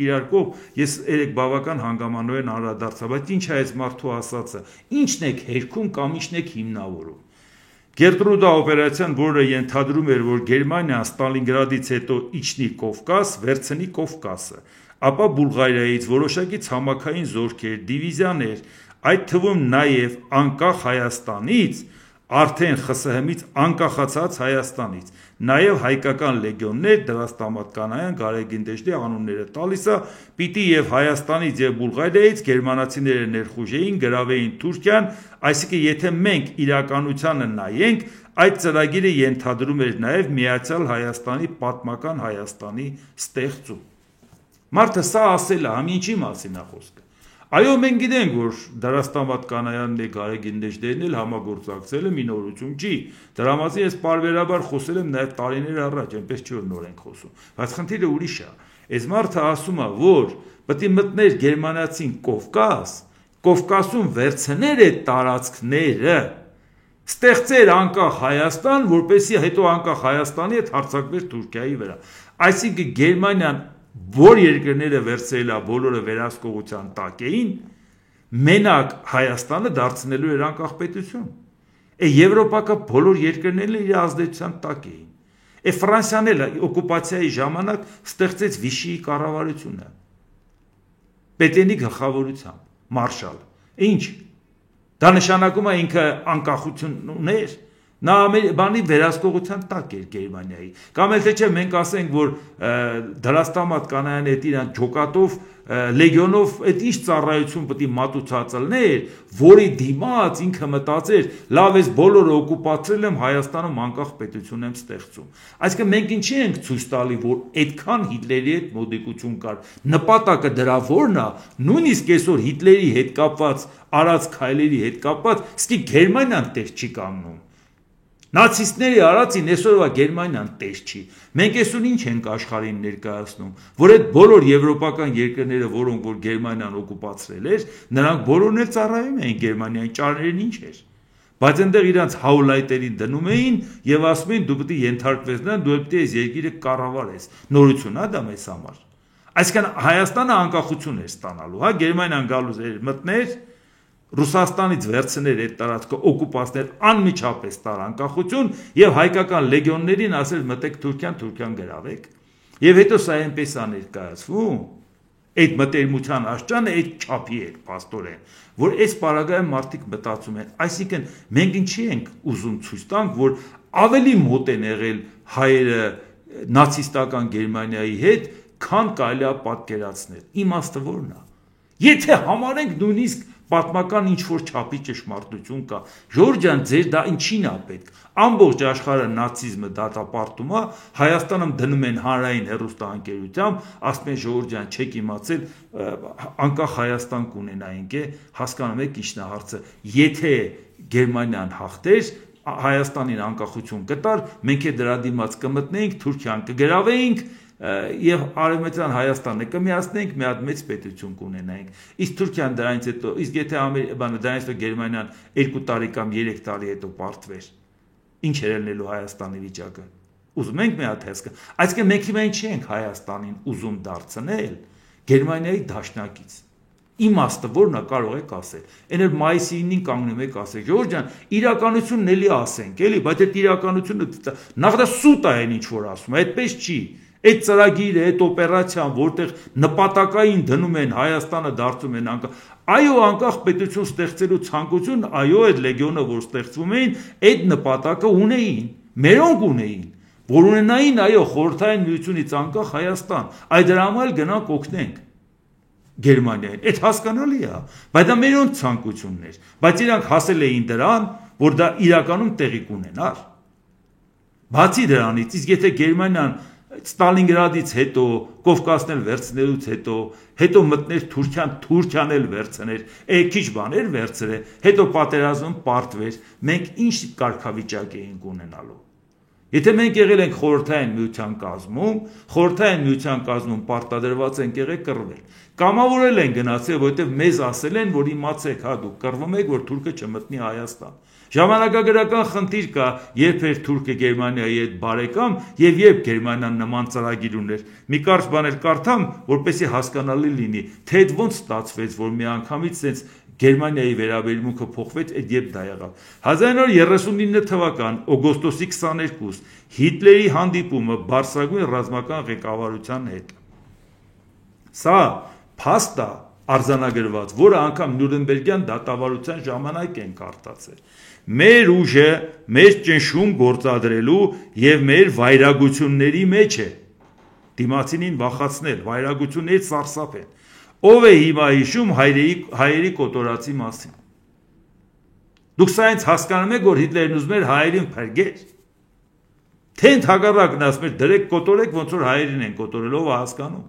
իրար կողմ, ես երեք բավական հանգամանորեն անդրադարձա, բայց ինչ է այս մարդու ասածը, ինչն եք հերքում կամ ինչն եք հիմնավորում։ Գերտրուդա օպերացիան, որը ենթադրում էր, որ Գերմանիան Ստալինգրադից հետո իջնի Կովկաս, վերցնի Կովկասը, ապա Բուլղարիայից որոշակի ցամաքային զորքեր, դիվիզիաներ, այդ թվում նաև անկախ Հայաստանից, արդեն ԽՍՀՄ-ից անկախացած Հայաստանից, նաև հայկական լեգիոններ, դրաստամատկանայան, Գարեգին անունները տալիս է, պիտի եւ Հայաստանից եւ Բուլղարիայից գերմանացիները ներխուժեին, գրավեին Թուրքիան, այսինքն եթե մենք իրականությանը նայենք, այդ ծրագիրը ենթադրում էր նաև Միացյալ Հայաստանի պատմական Հայաստանի ստեղծում։ Մարդը սա ասել է, համինչի մասին է խոսքը։ Այո, մենք գիտենք, որ Դարաստամատկանայանն է Գարեգին Դեժդեին էլ համագործակցել է, մի նորություն չի։ Դրա մասին ես պարբերաբար խոսել եմ նաև տարիներ առաջ, այնպես չի որ նոր ենք խոսում։ Բայց խնդիրը ուրիշ է։ Այս մարդը ասում է, որ պետք է մտներ գերմանացին Կովկաս, Կովկասում վերցներ այդ տարածքները, ստեղծեր անկախ Հայաստան, որպեսզի հետո անկախ Հայաստանի հետ հարձակվեր Թուրքիայի վրա։ Այսինքն Գերմանիան որ երկրները վերցրել է բոլորը վերահսկողության տակ էին, մենակ Հայաստանը դարձնելու էր անկախ պետություն։ Եվրոպական բոլոր երկրներն իր ազդեցության տակ էին։ Ֆրանսիան էլ օկուպացիայի ժամանակ ստեղծեց Վիշիի կառավարությունը։ Պետենի գլխավորությամբ, Մարշալ։ Ինչ։ Դա նշանակում է ինքը անկախություն ուներ։ Նա բանի վերահսկողության տակ էր Գերմանիայի։ Կամ էլ թե չէ մենք ասենք, որ Դրաստամատկանայան հետ իրան ջոկատով, լեգիոնով այդ ինչ ծառայություն պետք է մատուցած լներ, որի դիմաց ինքը մտածեր, լավ էս բոլորը օկուպացրել եմ, Հայաստանում անկախ պետություն եմ ստեղծում։ Այսինքն մենք ինչի ենք ցույց տալի, որ այդքան Հիտլերի հետ մոդիկություն կար։ Նպատակը դրա որն է, նույնիսկ այսօր Հիտլերի հետ կապված, արած քայլերի հետ կապված, սկի Գերմանիան տեղ չի կանգնում։ Նացիստների արածին այսօրվա Գերմանիան տես չի։ Մենք այսօր ինչ ենք աշխարհին ներկայացնում, որ այդ բոլոր եվրոպական երկրները, որոնք որ Գերմանիան օկուպացրել էր, նրանք բոլորն էլ ծառայում էին Գերմանիային, ճարերին ինչ էր։ Բայց այնտեղ իրանց հաուլայտերին դնում էին եւ ասում էին դու պետք է ենթարկվես նրան, դու պետք է այս երկիրը կառավարես։ Նորություն է դա մեզ համար։ Այսինքն Հայաստանը անկախություն էր ստանալու, հա Գերմանիան գալուց էր մտներ Ռուսաստանից վերցներ այդ տարածքը օկուպացներ անմիջապես տար անկախություն եւ հայկական լեգիոններին ասել մտեք Թուրքիան գրավեք։ Եվ հետո սա այնպես է ներկայացվում, Այդ մտերմության աշճանը այդ չափի է փաստորեն, որ այս պարագայում մարդիկ մտածում են, այսինքն մենք ինչի ենք ուզում ցույց տանք, որ ավելի մոտ են եղել հայերը նացիստական Գերմանիայի հետ, քան կարելի է պատկերացնել։ Իմաստը ո՞րն է։ Եթե համարենք նույնիսկ պատմական ինչ-որ չափի ճշմարտություն կա, Ժորժ ջան, ձեր դա ինչին է պետք։ Ամբողջ աշխարհը նացիզմը դատապարտում է, Հայաստանում դնում են հանրային հեռուստաընկերությամբ, ասում են Ժորժ ջան, չեք իմացել, անկախ Հայաստան կունենայինք է, հասկանում եք ինչն է հարցը։ Եթե Գերմանիան հաղթեր, Հայաստանին անկախություն կտար, մենք դրա դիմաց կմտնեինք, Թուրքիան կգրավեինք եւ Արևմտյան Հայաստանը կմիացնենք, մի հատ մեծ պետություն կունենայինք։ Իսկ Թուրքիան դրանից հետո, իսկ եթե դրանից հետո Գերմանիան 2 տարի կամ 3 տարի հետո պարտվեր, ինչ էր ելնելու Հայաստանի վիճակը։ Ուզում ենք մի հատ հասկանալ։ Այսինքն մենք հիմա ինչ ենք Հայաստանին ուզում դարձնել Գերմանիայի դաշնակից։ Իմաստը ո՞րն է կարող եք ասել։ Այն էլ մայիսի 9-ին կանգնում եք ասեք, Ժորժ ջան, իրականությունն էլի ասենք, էլի, բայց այդ իրականությունը նախ դա սուտ է այն ինչ որ ասում, այդպես չի։ Այդ ծրագիրը, այդ օպերացիան, որտեղ նպատակային դնում են Հայաստանը դարձում են անկախ, այո, անկախ պետություն ստեղծելու ցանկություն, այո, այդ լեգիոնը, որ ստեղծվում էին, այդ նպատակը ունեին, մերոնք ունեին, որ ունենային, այո, խորհրդային միությունից անկախ Հայաստան, այդ դրա համար գնանք օգնենք Գերմանիային, այդ հասկանալի է, բայց դա մերոնք ցանկությունն էր, բայց իրանք հասել էին դրան, որ դա իրականում տեղի կունենար։ Բացի դրանից, իսկ եթե Գերմանիան Ստալինգրադից հետո, Կովկասն էլ վերցնելուց հետո մտներ Թուրքիան, Թուրքիան էլ վերցներ, քիչ բաներ վերցրե, հետո պատերազմում պարտվեր, մենք ինչ կարգավիճակ էինք ունենալու։ Եթե մենք եղել ենք խորհրդային միության կազմում պարտադրված ենք եղել կռվել, կամավորել են գնացել, որովհետև մեզ ասել են, որ իմացեք, հա դուք կռվում եք, որ թուրքը չմտնի Հայաստան։ Ժամանակագրական խնդիր կա, երբ էր թուրքը Գերմանիայի հետ բարեկամ եւ երբ Գերմանիան նման ծրագիր ուներ։ Մի կարճ բան էլ կարդամ, որպեսզի հասկանալի լինի, թե այդ ոնց ստացվեց, որ միանգամից sense Գերմանիայի վերաբերմունքը փոխվեց, այդ երբ դա եղավ։ 1939 թվական օգոստոսի 22 Հիտլերի հանդիպումը բարձրագույն ռազմական ղեկավարության հետ։ Սա փաստ է արձանագրված, որը անգամ Նյուրնբերգյան դատավարության ժամանակ են կարդացել։ Մեր ուժը մեր ճնշում գործադրելու եւ մեր վայրագությունների մեջ է։ Դիմացինին վախացնել, վայրագություններից սարսափ են։ Ով է հիմա հիշում հայերի կոտորածի մասին։ Դուք սա ինձ հասկանում եք, որ Հիտլերն ուզում էր հայերին փրկել։ Թե ընդհակառակն ասում էր դրեք կոտորեք, ոնց որ հայերին են կոտորել, ով է հասկանում։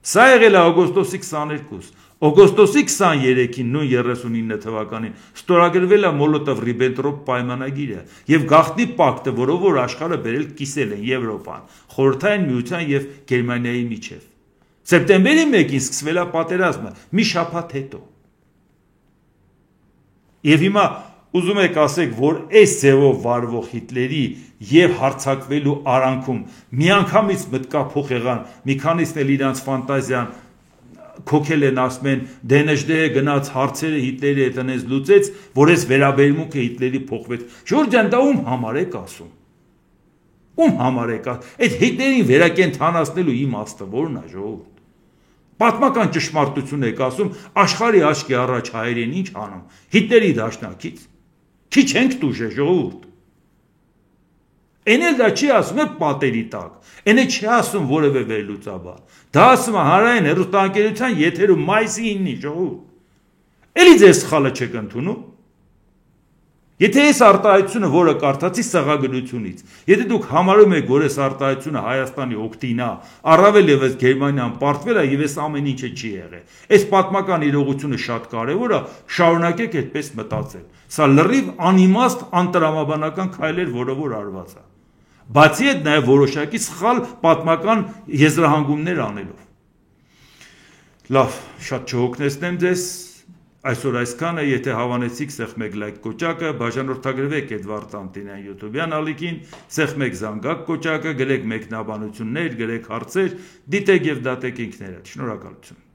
Սա եղել է օգոստոսի 22։ Օգոստոսի 23-ին նույն 39 թվականին ստորագրվել է Մոլոտով-Ռիբենտրոպ պայմանագիրը եւ գաղտնի պակտը, որով որ աշխարհը բերել կիսել են Եվրոպան, Խորհրդային միության եւ Գերմանիայի միջև։ Սեպտեմբերի 1-ին սկսվել է պատերազմը, մի շաբաթ հետո։ Եվ հիմա ուզում եք ասեք, որ այս ձևով վարվող Հիտլերի եւ հարձակվելու արանքում միանգամից մտկափոխ եղան, մի քանիսն էլ իրանց ֆանտազիան քոքել են, ասում են DND գնաց հարցերը Հիտլերի հետ այնպես լուծեց, որ այս վերաբերմունքը Հիտլերի փոխվեց։ Ժորժ ջան, դա ում համար եք ասում։ Ում համար եք ասում։ Այդ Հիտլերին վերակենդանացնելու իմաստը ո՞րն է, ժողովուրդ։ Պատմական ճշմարտություն եք ասում, աշխարհի աչքի առաջ հայերին ինչ անում։ Հիտլերի դաշնակից։ Քիչ ենք դուժե, ժողովուրդ։ Էն էլ դա չի ասում է պատերի տակ։ Էն է չի ասում որևէ վերլուծաբան։ Դա ասում է հանրային հեռուստաընկերության եթերում մայիսի 9-ի, ժողովուրդ։ Էլի ձեզ սխալը չեք ընդունում։ Եթե այս արտահայտությունը, որը կարդացի սղագրությունից, եթե դուք համարում եք, որ այս արտահայտությունը Հայաստանի օգտին է, առավել ևս Գերմանիան պարտվել է եւ այս ամեն ինչը չի եղել։ Այս պատմական իրողությունը շատ կարեւոր է, շարունակեք այդպես մտածել։ Սա լրիվ անիմաստ անտրամաբանական քայլ էր, որը որ արված է։ Բացի այդ նաեւ որոշակի սխալ պատմական եզրահանգումներ անելով։ Լավ, շատ չհոգնեցնեմ ձեզ։ Այսօր այսքանը, եթե հավանեցիք, սեղմեք լայք կոճակը, բաժանորդագրվեք Էդվարդ Անտինյան YouTube-յան ալիքին, սեղմեք զանգակ կոճակը, գրեք մեկնաբանություններ, գրեք հարցեր, դիտեք եւ դատեք ինքներդ։ Շնորհակալություն։